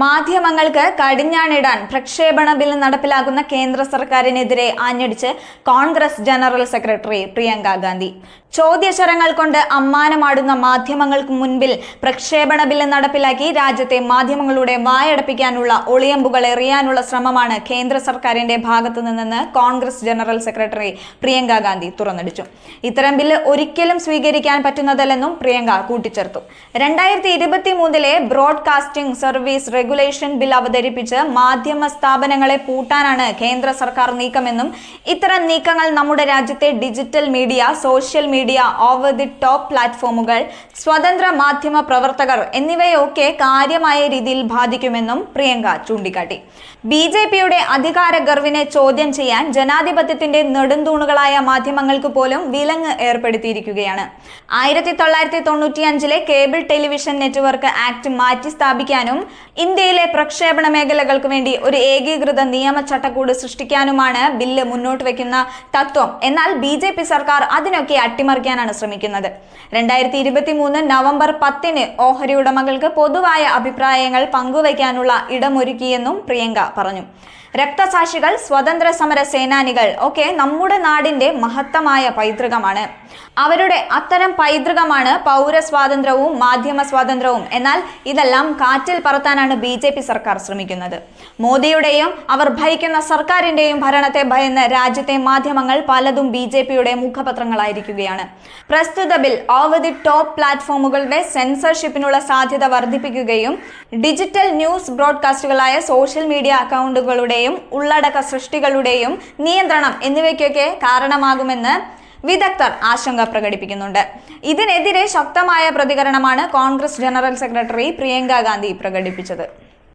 മാധ്യമങ്ങൾക്ക് കടിഞ്ഞാണിടാൻ പ്രക്ഷേപണ ബിൽ നടപ്പിലാക്കുന്ന കേന്ദ്ര സർക്കാരിനെതിരെ ആഞ്ഞടിച്ച് കോൺഗ്രസ് ജനറൽ സെക്രട്ടറി പ്രിയങ്ക ഗാന്ധി. ചോദ്യശരങ്ങൾ കൊണ്ട് അമ്മാനമാടുന്ന മാധ്യമങ്ങൾക്ക് മുൻപിൽ പ്രക്ഷേപണ ബില്ല് നടപ്പിലാക്കി രാജ്യത്തെ മാധ്യമങ്ങളുടെ വായടപ്പിക്കാനുള്ള ഒളിയമ്പുകൾ എറിയാനുള്ള ശ്രമമാണ് കേന്ദ്ര സർക്കാരിന്റെ ഭാഗത്തു നിന്നെന്ന് കോൺഗ്രസ് ജനറൽ സെക്രട്ടറി പ്രിയങ്ക ഗാന്ധി തുറന്നടിച്ചു. ഇത്തരം ബില്ല് ഒരിക്കലും സ്വീകരിക്കാൻ പറ്റുന്നതല്ലെന്നും പ്രിയങ്ക കൂട്ടിച്ചേർത്തു. 2023 ബ്രോഡ്കാസ്റ്റിംഗ് സർവീസ് റെഗുലേഷൻ ബിൽ അവതരിപ്പിച്ച് മാധ്യമ സ്ഥാപനങ്ങളെ പൂട്ടാനാണ് കേന്ദ്ര സർക്കാർ നീക്കമെന്നും ഇത്തരം നീക്കങ്ങൾ നമ്മുടെ രാജ്യത്തെ digital media, social media, over the top പ്ലാറ്റ്ഫോമുകൾ, സ്വതന്ത്ര മാധ്യമ പ്രവർത്തകർ എന്നിവയൊക്കെ കാര്യമായ രീതിയിൽ ബാധിക്കുമെന്നും പ്രിയങ്ക ചൂണ്ടിക്കാട്ടി. BJPയുടെ അധികാര ഗർവിനെ ചോദ്യം ചെയ്യാൻ ജനാധിപത്യത്തിന്റെ നെടുന്തൂണുകളായ മാധ്യമങ്ങൾക്ക് പോലും വിലങ്ങ് ഏർപ്പെടുത്തിയിരിക്കുകയാണ്. 1995 കേബിൾ ടെലിവിഷൻ നെറ്റ്വർക്ക് ആക്ട് മാറ്റി സ്ഥാപിക്കാനും ഇന്ത്യയിലെ പ്രക്ഷേപണ മേഖലകൾക്ക് വേണ്ടി ഒരു ഏകീകൃത നിയമ ചട്ടക്കൂട് സൃഷ്ടിക്കാനുമാണ് ബില്ല് മുന്നോട്ട് വയ്ക്കുന്ന തത്വം. എന്നാൽ BJP സർക്കാർ അതിനൊക്കെ അട്ടിമറിക്കാനാണ് ശ്രമിക്കുന്നത്. 2023 നവംബർ 10 ഓഹരി ഉടമകൾക്ക് പൊതുവായ അഭിപ്രായങ്ങൾ പങ്കുവയ്ക്കാനുള്ള ഇടമൊരുക്കിയെന്നും പ്രിയങ്ക പറഞ്ഞു. രക്തസാക്ഷികൾ, സ്വതന്ത്ര സമര സേനാനികൾ ഒക്കെ നമ്മുടെ നാടിന്റെ മഹത്തമായ പൈതൃകമാണ്. അവരുടെ അത്തരം പൈതൃകമാണ് പൗരസ്വാതന്ത്ര്യവും മാധ്യമ സ്വാതന്ത്ര്യവും. എന്നാൽ ഇതെല്ലാം കാറ്റിൽ പറത്താനാണ് BJP സർക്കാർ ശ്രമിക്കുന്നത്. മോദിയുടെയും അവർ ഭരിക്കുന്ന സർക്കാരിന്റെയും ഭരണത്തെ ഭയന്ന് രാജ്യത്തെ മാധ്യമങ്ങൾ പലതും BJPയുടെ മുഖപത്രങ്ങളായിരിക്കുകയാണ്. പ്രസ്തുത ബിൽ ഓവർ ദി ടോപ്പ് പ്ലാറ്റ്ഫോമുകളുടെ സെൻസർഷിപ്പിനുള്ള സാധ്യത വർദ്ധിപ്പിക്കുകയും ഡിജിറ്റൽ ന്യൂസ് ബ്രോഡ്കാസ്റ്റുകളായ സോഷ്യൽ മീഡിയ അക്കൗണ്ടുകളുടെയും ഉള്ളടക്ക സൃഷ്ടികളുടെയും നിയന്ത്രണം എന്നിവയ്ക്കൊക്കെ കാരണമാകുമെന്ന് വിദഗ്ധർ ആശങ്ക പ്രകടിപ്പിക്കുന്നുണ്ട്. ഇതിനെതിരെ ശക്തമായ പ്രതികരണമാണ് കോൺഗ്രസ് ജനറൽ സെക്രട്ടറി പ്രിയങ്ക ഗാന്ധി പ്രകടിപ്പിച്ചത്.